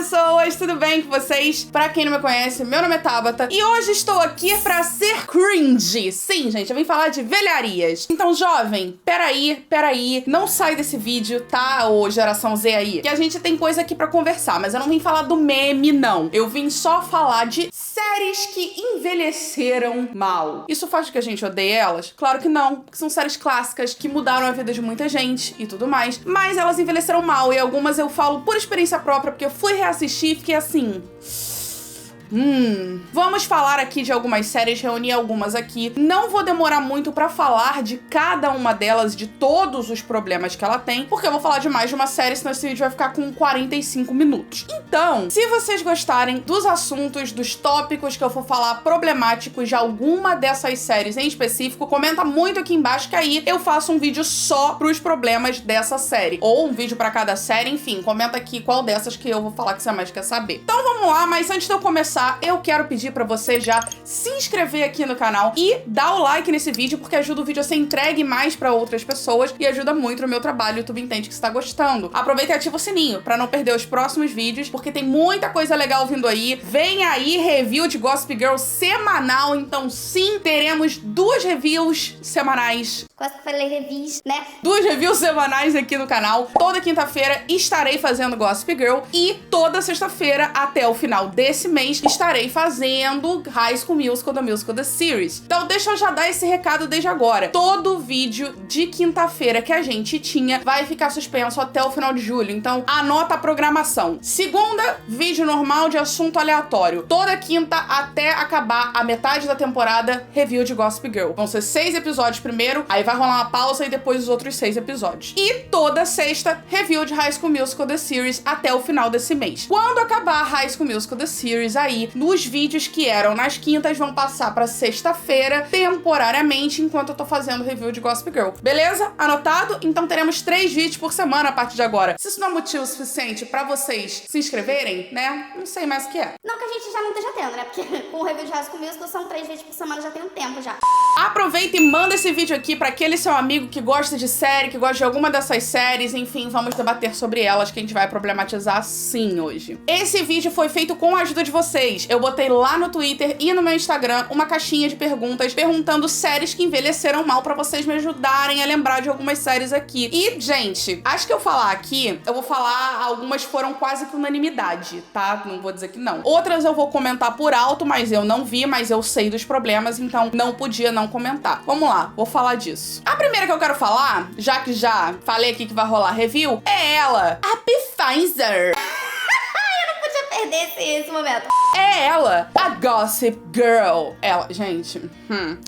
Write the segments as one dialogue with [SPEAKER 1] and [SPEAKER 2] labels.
[SPEAKER 1] pessoas, tudo bem com vocês? Pra quem não me conhece, meu nome é Tabata e hoje estou aqui pra ser cringe. Sim, gente, eu vim falar de velharias. Então, jovem, peraí, não sai desse vídeo, tá? Ô geração Z aí, que a gente tem coisa aqui pra conversar, mas eu não vim falar do meme, não. Eu vim só falar de séries que envelheceram mal. Isso faz com que a gente odeie elas? Claro que não, porque são séries clássicas que mudaram a vida de muita gente e tudo mais, mas elas envelheceram mal e algumas eu falo por experiência própria, porque eu fui reassistir e fiquei assim... Vamos falar aqui de algumas séries, reunir algumas aqui. Não vou demorar muito pra falar de cada uma delas, de todos os problemas que ela tem, porque eu vou falar de mais de uma série, senão esse vídeo vai ficar com 45 minutos. Então, se vocês gostarem dos assuntos, dos tópicos que eu for falar problemáticos de alguma dessas séries em específico, comenta muito aqui embaixo que aí eu faço um vídeo só pros problemas dessa série. Ou um vídeo pra cada série, enfim, comenta aqui qual dessas que eu vou falar que você mais quer saber. Então vamos lá, mas antes de eu começar, eu quero pedir pra você já se inscrever aqui no canal e dar o like nesse vídeo, porque ajuda o vídeo a ser entregue mais pra outras pessoas e ajuda muito no meu trabalho. O YouTube entende que você tá gostando. Aproveita e ativa o sininho pra não perder os próximos vídeos, porque tem muita coisa legal vindo aí. Vem aí review de Gossip Girl semanal, então sim, teremos 2 reviews semanais.
[SPEAKER 2] Quase que falei reviews, né?
[SPEAKER 1] 2 reviews semanais aqui no canal. Toda quinta-feira estarei fazendo Gossip Girl e toda sexta-feira até o final desse mês estarei fazendo High School Musical, The Musical, The Series. Então deixa eu já dar esse recado desde agora. Todo vídeo de quinta-feira que a gente tinha vai ficar suspenso até o final de julho, então anota a programação. Segunda, vídeo normal de assunto aleatório. Toda quinta até acabar a metade da temporada, review de Gossip Girl. Vão ser 6 episódios primeiro, aí vai rolar uma pausa e depois os outros 6 episódios. E toda sexta, review de High School Musical, The Series até o final desse mês. Quando acabar High School Musical, The Series, aí nos vídeos que eram nas quintas vão passar pra sexta-feira, temporariamente, enquanto eu tô fazendo review de Gossip Girl. Beleza? Anotado? Então teremos 3 vídeos por semana a partir de agora. Se isso não é motivo suficiente pra vocês se inscreverem, né? Não sei mais o que é.
[SPEAKER 2] Não que a gente já não esteja tendo, né? Porque com o review de High School Musical são 3 vídeos por semana, já tem um tempo já.
[SPEAKER 1] Aproveita e manda esse vídeo aqui pra aquele seu amigo que gosta de série, que gosta de alguma dessas séries, enfim, vamos debater sobre elas, que a gente vai problematizar sim hoje. Esse vídeo foi feito com a ajuda de vocês. Eu botei lá no Twitter e no meu Instagram uma caixinha de perguntas perguntando séries que envelheceram mal pra vocês me ajudarem a lembrar de algumas séries aqui. E, gente, acho que eu falar aqui, eu vou falar, algumas foram quase que unanimidade, tá? Não vou dizer que não. Outras eu vou comentar por alto, mas eu não vi, mas eu sei dos problemas, então não podia não comentar. Vamos lá, vou falar disso. A primeira que eu quero falar, já que já falei aqui que vai rolar review, é ela, a Pfizer.
[SPEAKER 2] Perder esse momento.
[SPEAKER 1] É ela, a Gossip Girl. Ela, gente,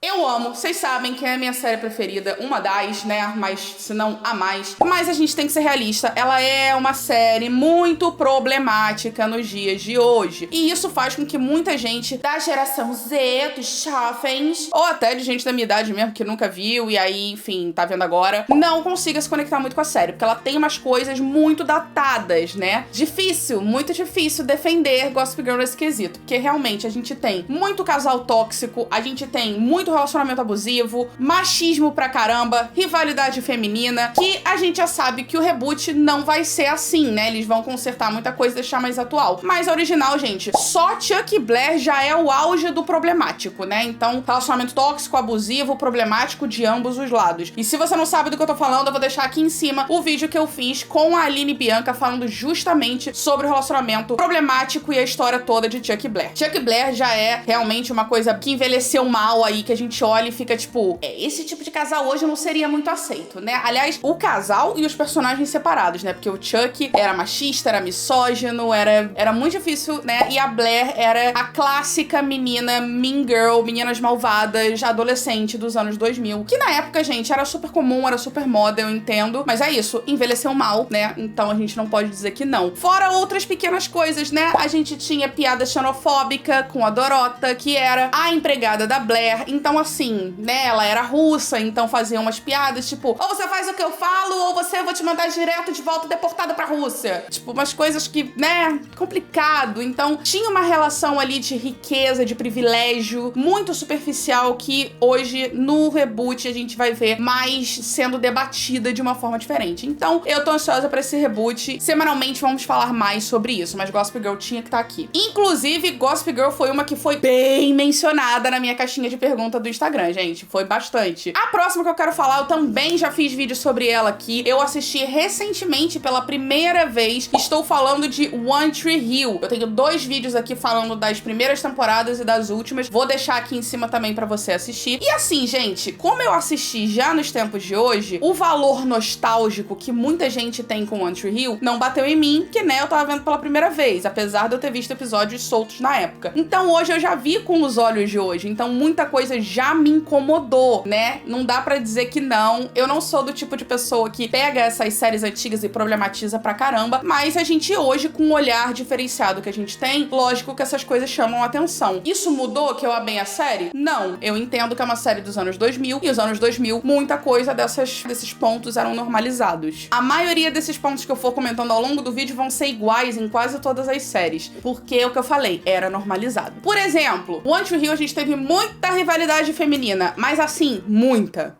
[SPEAKER 1] eu amo, vocês sabem que é a minha série preferida, uma das, né, mas se não a mais. Mas a gente tem que ser realista, ela é uma série muito problemática nos dias de hoje. E isso faz com que muita gente da geração Z, dos jovens, ou até de gente da minha idade mesmo, que nunca viu e aí, enfim, tá vendo agora, não consiga se conectar muito com a série, porque ela tem umas coisas muito datadas, né? Difícil, muito difícil defender Gossip Girl nesse quesito, porque realmente a gente tem muito casal tóxico, a gente tem muito relacionamento abusivo, machismo pra caramba, rivalidade feminina, que a gente já sabe que o reboot não vai ser assim, né? Eles vão consertar muita coisa e deixar mais atual. Mas a original, gente, só Chuck e Blair já é o auge do problemático, né? Então, relacionamento tóxico, abusivo, problemático de ambos os lados. E se você não sabe do que eu tô falando, eu vou deixar aqui em cima o vídeo que eu fiz com a Aline Bianca falando justamente sobre o relacionamento problemático e a história toda de Chuck e Blair. Chuck e Blair já é realmente uma coisa que envelheceu mal aí, que a gente olha e fica tipo, esse tipo de casal hoje não seria muito aceito, né? Aliás, o casal e os personagens separados, né? Porque o Chuck era machista, era misógino, era muito difícil, né? E a Blair era a clássica menina mean girl, meninas malvadas, adolescente dos anos 2000, que na época, gente, era super comum, era super moda, eu entendo, mas é isso, envelheceu mal, né? Então a gente não pode dizer que não. Fora outras pequenas coisas, né? A gente tinha piadas xenofóbica com a Dorota, que era a empregada da Blair. Então, assim, né, ela era russa, então fazia umas piadas, tipo, ou você faz o que eu falo, ou eu vou te mandar direto de volta deportada pra Rússia. Tipo, umas coisas que, né, complicado. Então, tinha uma relação ali de riqueza, de privilégio, muito superficial, que hoje, no reboot, a gente vai ver mais sendo debatida de uma forma diferente. Então, eu tô ansiosa pra esse reboot. Semanalmente, vamos falar mais sobre isso, mas Gossip Girl tinha que estar aqui. Inclusive, Gossip Girl foi uma que foi bem mencionada na minha caixinha de pergunta do Instagram, gente. Foi bastante. A próxima que eu quero falar, eu também já fiz vídeo sobre ela aqui. Eu assisti recentemente pela primeira vez. Estou falando de One Tree Hill. Eu tenho 2 vídeos aqui falando das primeiras temporadas e das últimas. Vou deixar aqui em cima também pra você assistir. E assim, gente, como eu assisti já nos tempos de hoje, o valor nostálgico que muita gente tem com One Tree Hill não bateu em mim, que, né, eu tava vendo pela primeira vez, apesar de eu ter visto episódios soltos na época. Então hoje eu já vi com os olhos de hoje, então muita coisa já me incomodou, né? Não dá pra dizer que não. Eu não sou do tipo de pessoa que pega essas séries antigas e problematiza pra caramba, mas a gente hoje, com o olhar diferenciado que a gente tem, lógico que essas coisas chamam atenção. Isso mudou que eu amei a série? Não. Eu entendo que é uma série dos anos 2000, e os anos 2000, muita coisa desses pontos eram normalizados. A maioria desses pontos que eu for comentando ao longo do vídeo vão ser iguais em quase todas as séries, porque é o que eu falei, era normalizado. Por exemplo, One Tree Hill a gente teve muita rivalidade feminina, mas assim, muita.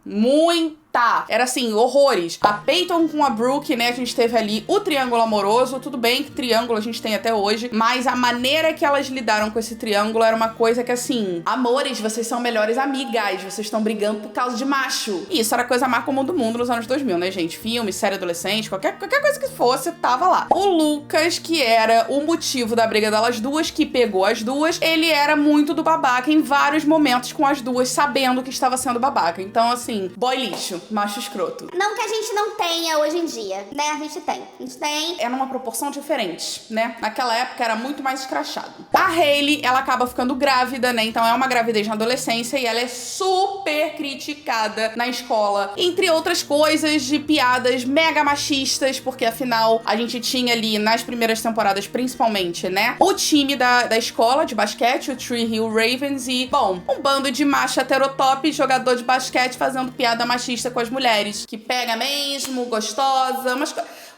[SPEAKER 1] Era assim, horrores. A Peyton com a Brooke, né, a gente teve ali o triângulo amoroso, tudo bem que triângulo a gente tem até hoje, mas a maneira que elas lidaram com esse triângulo era uma coisa que assim, amores, vocês são melhores amigas, vocês estão brigando por causa de macho. E isso era a coisa mais comum do mundo nos anos 2000, né, gente? Filme, série adolescente, qualquer coisa que fosse, tava lá. O Lucas, que era o motivo da briga delas duas, que pegou as duas, ele era muito do babaca em vários momentos com as duas, sabendo que estava sendo babaca. Então, assim, boy lixo. Macho escroto.
[SPEAKER 2] Não que a gente não tenha hoje em dia, né? A gente tem.
[SPEAKER 1] É numa proporção diferente, né? Naquela época era muito mais escrachado. A Hailey, ela acaba ficando grávida, né? Então é uma gravidez na adolescência e ela é super criticada na escola. Entre outras coisas, de piadas mega machistas, porque afinal a gente tinha ali nas primeiras temporadas, principalmente, né? O time da escola de basquete, o Tree Hill Ravens, e, bom, um bando de macho heterotop, jogador de basquete fazendo piada machista com as mulheres, que pega mesmo, gostosa,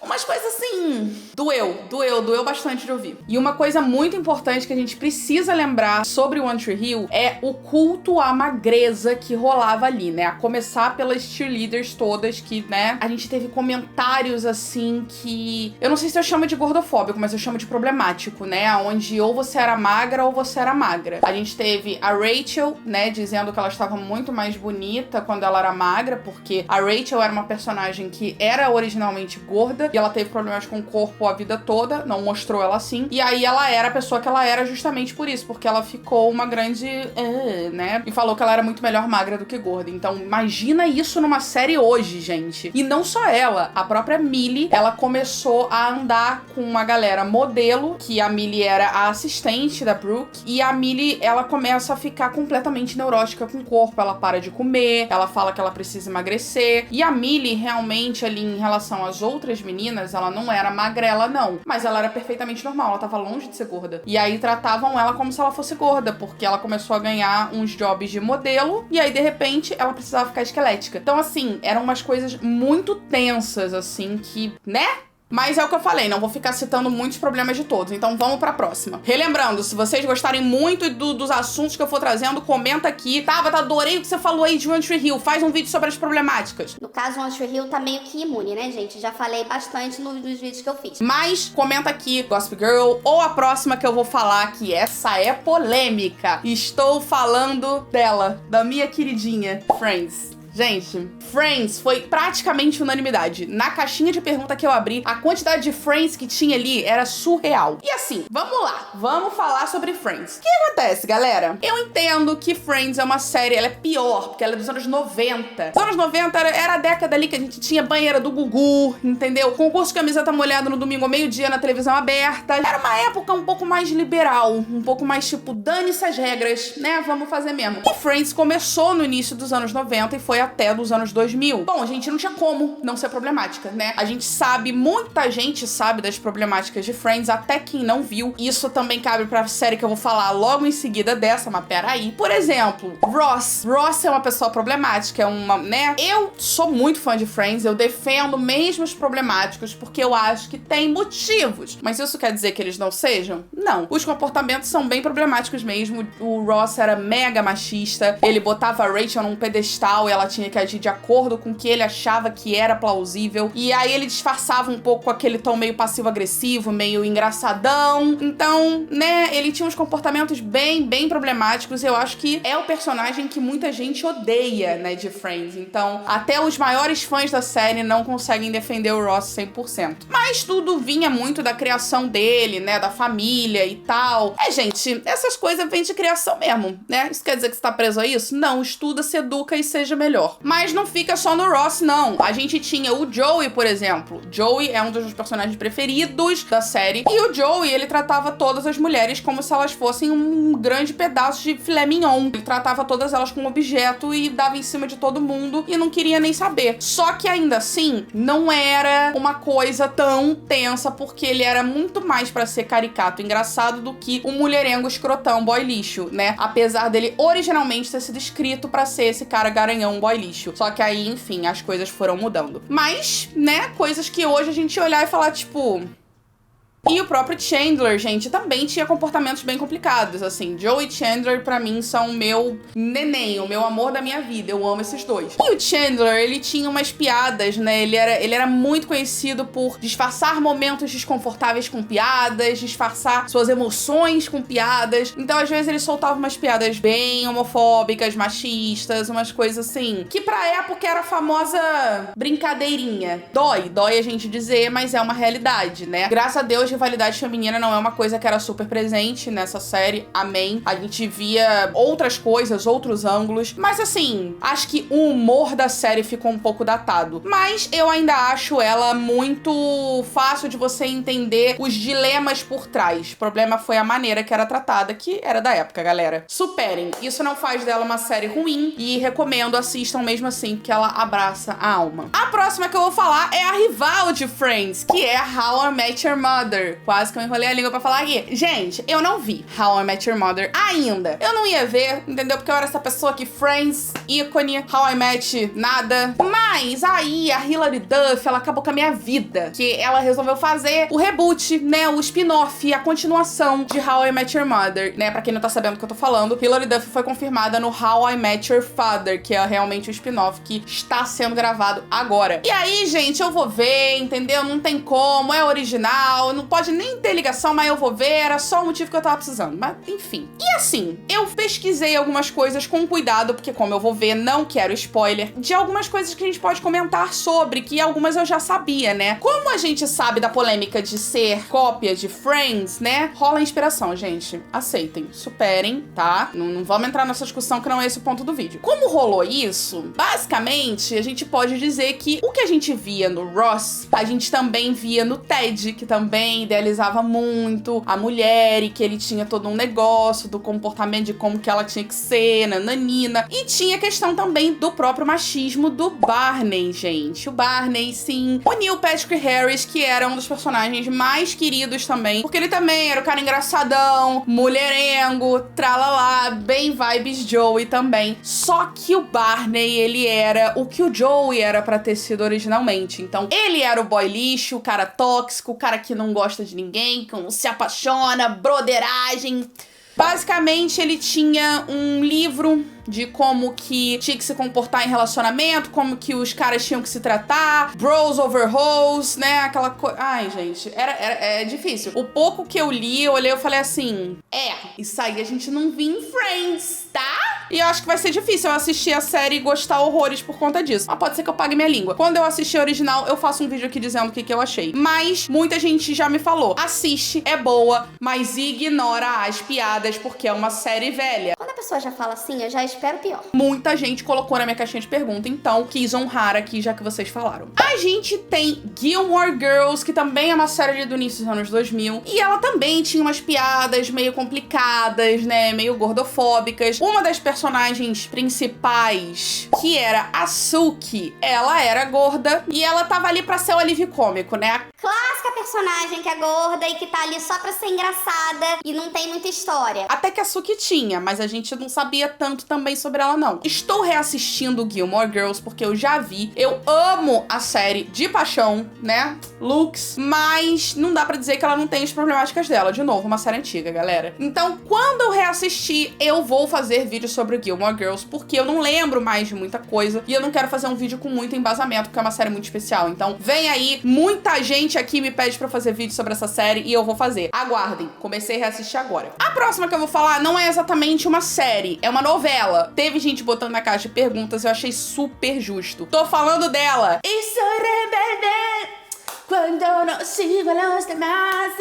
[SPEAKER 1] umas coisas assim, doeu bastante de ouvir. E uma coisa muito importante que a gente precisa lembrar sobre One Tree Hill é o culto à magreza que rolava ali, né? A começar pelas cheerleaders todas, que, né, a gente teve comentários assim que, eu não sei se eu chamo de gordofóbico, mas eu chamo de problemático, né? Onde ou você era magra ou você era magra. A gente teve a Rachel, né, dizendo que ela estava muito mais bonita quando ela era magra, porque a Rachel era uma personagem que era originalmente gorda, e ela teve problemas com o corpo a vida toda, não mostrou ela assim. E aí ela era a pessoa que ela era justamente por isso, porque ela ficou uma grande... né? E falou que ela era muito melhor magra do que gorda. Então, imagina isso numa série hoje, gente. E não só ela, a própria Millie, ela começou a andar com uma galera modelo, que a Millie era a assistente da Brooke, e a Millie, ela começa a ficar completamente neurótica com o corpo, ela para de comer, ela fala que ela precisa emagrecer, e a Millie realmente ali em relação às outras meninas, ela não era magrela, não. Mas ela era perfeitamente normal, ela tava longe de ser gorda. E aí tratavam ela como se ela fosse gorda, porque ela começou a ganhar uns jobs de modelo, e aí de repente ela precisava ficar esquelética. Então assim, eram umas coisas muito tensas, assim, que, né? Mas é o que eu falei, não vou ficar citando muitos problemas de todos, então vamos pra próxima. Relembrando, se vocês gostarem muito dos assuntos que eu for trazendo, comenta aqui. Tabata, adorei o que você falou aí de One Tree Hill, faz um vídeo sobre as problemáticas.
[SPEAKER 2] No caso, One Tree Hill tá meio que imune, né, gente? Já falei bastante nos vídeos que eu fiz.
[SPEAKER 1] Mas comenta aqui, Gossip Girl, ou a próxima que eu vou falar, que essa é polêmica. Estou falando dela, da minha queridinha, Friends. Gente, Friends foi praticamente unanimidade. Na caixinha de pergunta que eu abri, a quantidade de Friends que tinha ali era surreal. E assim, vamos lá, vamos falar sobre Friends. O que acontece, galera? Eu entendo que Friends é uma série, ela é pior, porque ela é dos anos 90. Os anos 90 era a década ali que a gente tinha banheira do Gugu, entendeu? Concurso de camiseta molhada no domingo ao meio-dia na televisão aberta. Era uma época um pouco mais liberal, um pouco mais tipo, dane-se as regras, né? Vamos fazer mesmo. E Friends começou no início dos anos 90 e foi até dos anos 2000. Bom, gente, não tinha como não ser problemática, né? A gente sabe, muita gente sabe das problemáticas de Friends, até quem não viu. Isso também cabe pra série que eu vou falar logo em seguida dessa, mas peraí. Por exemplo, Ross. Ross é uma pessoa problemática, é uma, né? Eu sou muito fã de Friends, eu defendo mesmo os problemáticos, porque eu acho que tem motivos. Mas isso quer dizer que eles não sejam? Não. Os comportamentos são bem problemáticos mesmo. O Ross era mega machista, ele botava a Rachel num pedestal e ela tinha que agir de acordo com o que ele achava que era plausível. E aí ele disfarçava um pouco com aquele tom meio passivo-agressivo, meio engraçadão. Então, né, ele tinha uns comportamentos bem problemáticos. Eu acho que é o personagem que muita gente odeia, né, de Friends. Então, até os maiores fãs da série não conseguem defender o Ross 100%. Mas tudo vinha muito da criação dele, né, da família e tal. Gente, essas coisas vêm de criação mesmo, né? Isso quer dizer que você tá preso a isso? Não, estuda, se educa e seja melhor. Mas não fica só no Ross, não. A gente tinha o Joey, por exemplo. Joey é um dos meus personagens preferidos da série. E o Joey, ele tratava todas as mulheres como se elas fossem um grande pedaço de filé mignon. Ele tratava todas elas como objeto e dava em cima de todo mundo e não queria nem saber. Só que ainda assim, não era uma coisa tão tensa, porque ele era muito mais pra ser caricato e engraçado do que um mulherengo escrotão boy lixo, né? Apesar dele originalmente ter sido escrito pra ser esse cara garanhão boy lixo. Só que aí, enfim, as coisas foram mudando. Mas, né, coisas que hoje a gente olhar e falar, tipo... E o próprio Chandler, gente, também tinha comportamentos bem complicados, assim. Joey e Chandler, pra mim, são o meu neném, o meu amor da minha vida. Eu amo esses dois. E o Chandler, ele tinha umas piadas, né? Ele era muito conhecido por disfarçar momentos desconfortáveis com piadas, disfarçar suas emoções com piadas. Então, às vezes, ele soltava umas piadas bem homofóbicas, machistas, umas coisas assim, que pra época era a famosa brincadeirinha. Dói a gente dizer, mas é uma realidade, né? Graças a Deus, rivalidade feminina não é uma coisa que era super presente nessa série, amém. A gente via outras coisas, outros ângulos, mas assim, acho que o humor da série ficou um pouco datado. Mas eu ainda acho ela muito fácil de você entender os dilemas por trás. O problema foi a maneira que era tratada, que era da época, galera. Superem. Isso não faz dela uma série ruim e recomendo, assistam mesmo assim, porque ela abraça a alma. A próxima que eu vou falar é a rival de Friends, que é How I Met Your Mother. Quase que eu enrolei a língua pra falar aqui. Gente, eu não vi How I Met Your Mother ainda. Eu não ia ver, entendeu? Porque eu era essa pessoa que Friends, ícone, How I Met, nada. Mas aí a Hilary Duff, ela acabou com a minha vida. Que ela resolveu fazer o reboot, né? O spin-off, a continuação de How I Met Your Mother, né? Pra quem não tá sabendo do que eu tô falando, Hilary Duff foi confirmada no How I Met Your Father, que é realmente o spin-off que está sendo gravado agora. E aí, gente, eu vou ver, entendeu? Não tem como, é original, não pode nem ter ligação, mas eu vou ver, era só o motivo que eu tava precisando, mas enfim. E assim, eu pesquisei algumas coisas com cuidado, porque como eu vou ver, não quero spoiler, de algumas coisas que a gente pode comentar sobre, que algumas eu já sabia, né? Como a gente sabe da polêmica de ser cópia de Friends, né? Rola inspiração, gente. Aceitem, superem, tá? Não vamos entrar nessa discussão que não é esse o ponto do vídeo. Como rolou isso, basicamente, a gente pode dizer que o que a gente via no Ross, a gente também via no Ted, que também idealizava muito a mulher e que ele tinha todo um negócio do comportamento de como que ela tinha que ser, nananina. E tinha a questão também do próprio machismo do Barney, gente. O Barney, sim. O Neil Patrick Harris, que era um dos personagens mais queridos também, porque ele também era o cara engraçadão, mulherengo, tralalá, bem vibes Joey também. Só que o Barney, ele era o que o Joey era pra ter sido originalmente. Então, ele era o boy lixo, o cara tóxico, o cara que não gosta de ninguém, que não se apaixona, broderagem. Basicamente, ele tinha um livro de como que tinha que se comportar em relacionamento, como que os caras tinham que se tratar, bros over hoes, né, aquela coisa. Ai, gente, é difícil. O pouco que eu li, eu olhei e falei assim, isso aí a gente não viu em Friends, tá? E eu acho que vai ser difícil eu assistir a série e gostar horrores por conta disso. Mas pode ser que eu pague minha língua. Quando eu assistir a original, eu faço um vídeo aqui dizendo o que eu achei. Mas muita gente já me falou, assiste, é boa, mas ignora as piadas porque é uma série velha.
[SPEAKER 2] Quando a pessoa já fala assim, eu já espero pior.
[SPEAKER 1] Muita gente colocou na minha caixinha de pergunta, então quis honrar aqui, já que vocês falaram. A gente tem Gilmore Girls, que também é uma série ali do início dos anos 2000, e ela também tinha umas piadas meio complicadas, né, meio gordofóbicas. Uma das personagens principais, que era a Suki, ela era gorda e ela tava ali pra ser o alívio cômico, né?
[SPEAKER 2] Clássica personagem que é gorda e que tá ali só pra ser engraçada e não tem muita história.
[SPEAKER 1] Até que a Suki tinha, mas a gente não sabia tanto também sobre ela, não. Estou reassistindo Gilmore Girls porque eu já vi. Eu amo a série de paixão, né? Looks. Mas não dá pra dizer que ela não tem as problemáticas dela. De novo, uma série antiga, galera. Então, quando eu reassistir, eu vou fazer vídeo sobre Gilmore Girls, porque eu não lembro mais de muita coisa. E eu não quero fazer um vídeo com muito embasamento, porque é uma série muito especial. Então, vem aí. Muita gente aqui me pede pra fazer vídeo sobre essa série e eu vou fazer. Aguardem. Comecei a reassistir agora. A próxima que eu vou falar não é exatamente uma série, é uma novela. Teve gente botando na caixa de perguntas, eu achei super justo. Tô falando dela. Isso quando não sigo los demás,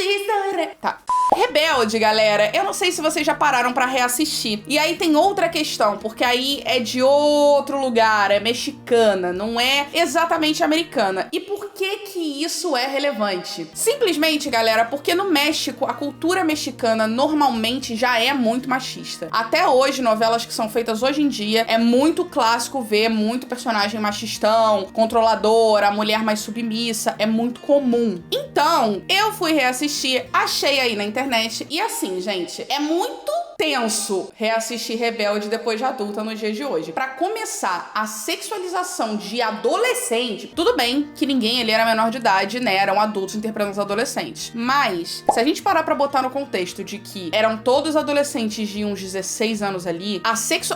[SPEAKER 1] tá. Rebelde, galera, eu não sei se vocês já pararam pra reassistir. E aí tem outra questão, porque aí é de outro lugar, é mexicana, não é exatamente americana. E por que isso é relevante? Simplesmente, galera, porque no México, a cultura mexicana normalmente já é muito machista. Até hoje, novelas que são feitas hoje em dia, é muito clássico ver muito personagem machistão, controlador, a mulher mais submissa, é muito comum. Então, eu fui reassistir, achei aí na internet, e assim, gente, é muito tenso reassistir Rebelde depois de adulta nos dias de hoje. Pra começar, a sexualização de adolescente, tudo bem que ninguém ali era menor de idade, né, eram adultos interpretando os adolescentes, mas se a gente parar pra botar no contexto de que eram todos adolescentes de uns 16 anos ali,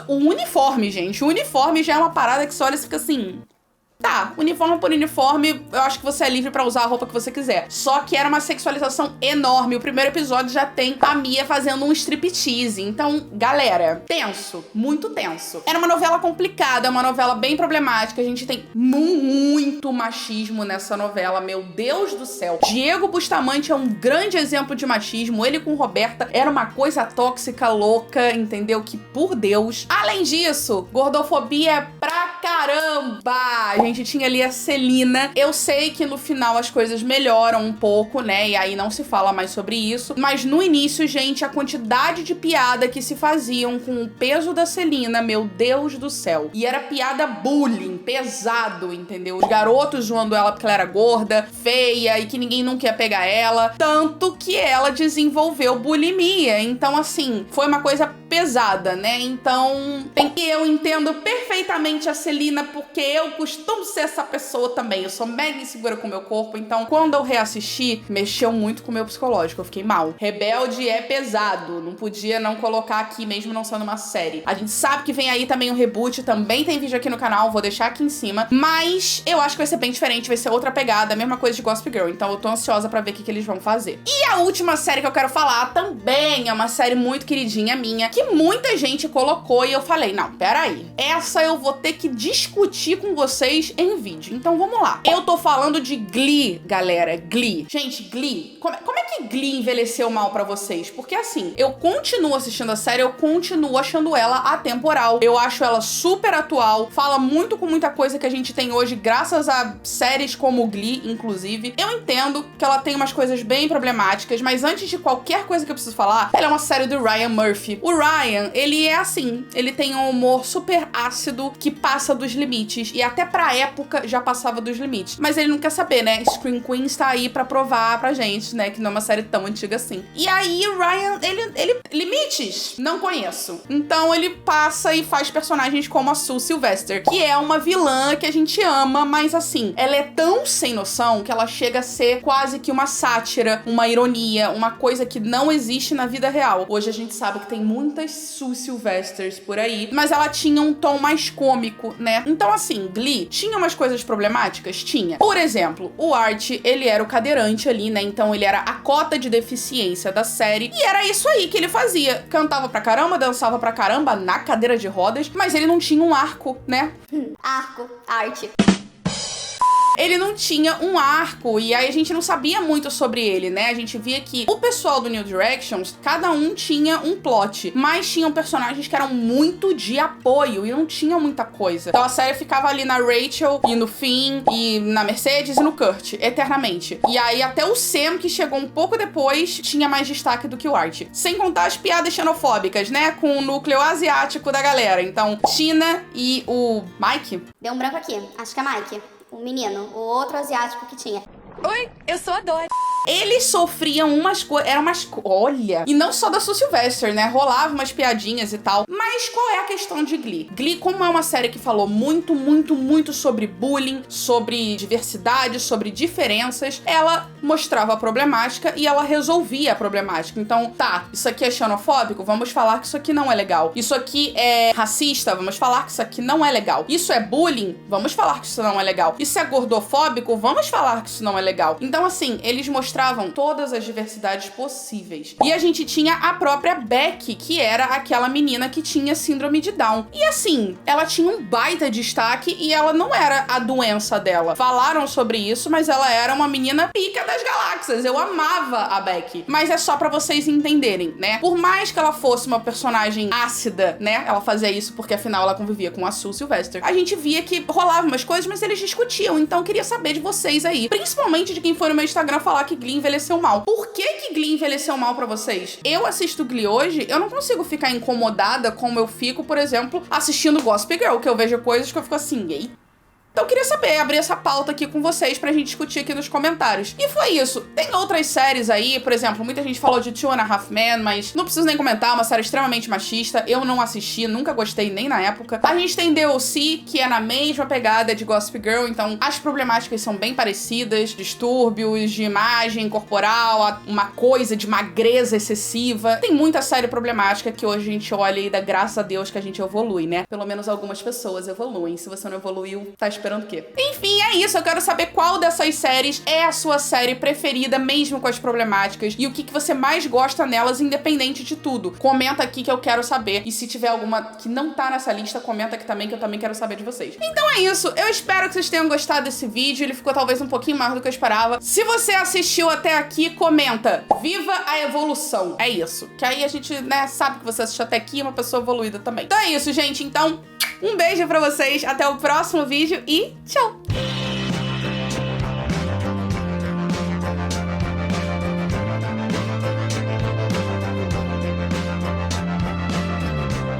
[SPEAKER 1] o uniforme, gente, o uniforme já é uma parada que você olha e fica assim... Tá, uniforme por uniforme, eu acho que você é livre pra usar a roupa que você quiser. Só que era uma sexualização enorme. O primeiro episódio já tem a Mia fazendo um striptease. Então, galera, tenso, muito tenso. Era uma novela complicada, uma novela bem problemática. A gente tem muito machismo nessa novela, meu Deus do céu. Diego Bustamante é um grande exemplo de machismo. Ele com Roberta era uma coisa tóxica, louca, entendeu? Que, por Deus. Além disso, gordofobia pra caramba. A gente tinha ali a Celina. Eu sei que no final as coisas melhoram um pouco, né? E aí não se fala mais sobre isso. Mas no início, gente, a quantidade de piada que se faziam com o peso da Celina, meu Deus do céu. E era piada bullying, pesado, entendeu? Os garotos zoando ela porque ela era gorda, feia e que ninguém nunca ia pegar ela. Tanto que ela desenvolveu bulimia. Então, assim, foi uma coisa pesada, né? Então, eu entendo perfeitamente a Celina porque eu costumo ser essa pessoa também. Eu sou mega insegura com o meu corpo, então quando eu reassisti, mexeu muito com o meu psicológico. Eu fiquei mal. Rebelde é pesado. Não podia não colocar aqui, mesmo não sendo uma série. A gente sabe que vem aí também o reboot, também tem vídeo aqui no canal, vou deixar aqui em cima. Mas eu acho que vai ser bem diferente, vai ser outra pegada, a mesma coisa de Gossip Girl. Então eu tô ansiosa pra ver o que eles vão fazer. E a última série que eu quero falar também é uma série muito queridinha minha, que muita gente colocou e eu falei, não, peraí. Essa eu vou ter que discutir com vocês em vídeo. Então vamos lá. Eu tô falando de Glee, galera. Glee. Gente, Glee. Como é que Glee envelheceu mal pra vocês? Porque assim, eu continuo assistindo a série, eu continuo achando ela atemporal. Eu acho ela super atual. Fala muito com muita coisa que a gente tem hoje, graças a séries como Glee, inclusive. Eu entendo que ela tem umas coisas bem problemáticas, mas antes de qualquer coisa que eu preciso falar, ela é uma série do Ryan Murphy. O Ryan, ele é assim, ele tem um humor super ácido que passa dos limites. E até pra época já passava dos limites. Mas ele não quer saber, né? Scream Queens tá aí pra provar pra gente, né? Que não é uma série tão antiga assim. E aí o Ryan, ele... Limites? Não conheço. Então ele passa e faz personagens como a Sue Sylvester, que é uma vilã que a gente ama, mas assim, ela é tão sem noção que ela chega a ser quase que uma sátira, uma ironia, uma coisa que não existe na vida real. Hoje a gente sabe que tem muitas Sue Sylvesters por aí, mas ela tinha um tom mais cômico, né? Então assim, Glee tinha umas coisas problemáticas? Tinha. Por exemplo, o Art, ele era o cadeirante ali, né? Então ele era a cota de deficiência da série e era isso aí que ele fazia. Cantava pra caramba, dançava pra caramba na cadeira de rodas, mas ele não tinha um arco, né?
[SPEAKER 2] Arco, arte.
[SPEAKER 1] ele não tinha um arco, e aí a gente não sabia muito sobre ele, né? A gente via que o pessoal do New Directions, cada um tinha um plot, mas tinham personagens que eram muito de apoio e não tinha muita coisa. Então a série ficava ali na Rachel, e no Finn, e na Mercedes, e no Kurt, eternamente. E aí até o Sam, que chegou um pouco depois, tinha mais destaque do que o Art. Sem contar as piadas xenofóbicas, né? Com o núcleo asiático da galera. Então, Tina e o Mike.
[SPEAKER 2] Deu um branco aqui. Acho que é Mike. O menino. O outro asiático que tinha.
[SPEAKER 3] Oi, eu sou a Dory.
[SPEAKER 1] Eles sofriam umas coisas. Eram umas. Olha! E não só da Sue Sylvester, né? Rolava umas piadinhas e tal. Mas qual é a questão de Glee? Glee, como é uma série que falou muito, muito, muito sobre bullying, sobre diversidade, sobre diferenças, ela mostrava a problemática e ela resolvia a problemática. Então, tá, isso aqui é xenofóbico? Vamos falar que isso aqui não é legal. Isso aqui é racista? Vamos falar que isso aqui não é legal. Isso é bullying? Vamos falar que isso não é legal. Isso é gordofóbico? Vamos falar que isso não é legal. Então, assim, eles mostravam todas as diversidades possíveis. E a gente tinha a própria Becky, que era aquela menina que tinha síndrome de Down. E assim, ela tinha um baita destaque e ela não era a doença dela. Falaram sobre isso, mas ela era uma menina pica das galáxias. Eu amava a Becky. Mas é só pra vocês entenderem, né? Por mais que ela fosse uma personagem ácida, né? Ela fazia isso porque afinal ela convivia com a Sue Sylvester. A gente via que rolava umas coisas, mas eles discutiam. Então eu queria saber de vocês aí. Principalmente de quem foi no meu Instagram falar que Glee envelheceu mal. Por que Glee envelheceu mal pra vocês? Eu assisto Glee hoje, eu não consigo ficar incomodada como eu fico, por exemplo, assistindo Gossip Girl, que eu vejo coisas que eu fico assim, ei. Então eu queria saber, abrir essa pauta aqui com vocês pra gente discutir aqui nos comentários. E foi isso. Tem outras séries aí, por exemplo, muita gente falou de Two and a Half Men, mas não preciso nem comentar, uma série extremamente machista. Eu não assisti, nunca gostei nem na época. A gente tem DLC, que é na mesma pegada de Gossip Girl, então as problemáticas são bem parecidas, distúrbios de imagem corporal, uma coisa de magreza excessiva. Tem muita série problemática que hoje a gente olha e dá graças a Deus que a gente evolui, né? Pelo menos algumas pessoas evoluem. Se você não evoluiu, tá esperando o quê? Enfim, é isso. Eu quero saber qual dessas séries é a sua série preferida, mesmo com as problemáticas, e o que você mais gosta nelas, independente de tudo. Comenta aqui que eu quero saber. E se tiver alguma que não tá nessa lista, comenta aqui também, que eu também quero saber de vocês. Então é isso. Eu espero que vocês tenham gostado desse vídeo. Ele ficou talvez um pouquinho mais do que eu esperava. Se você assistiu até aqui, comenta. Viva a evolução. É isso. Que aí a gente, né, sabe que você assistiu até aqui, é uma pessoa evoluída também. Então é isso, gente. Então, um beijo pra vocês, até o próximo vídeo e tchau!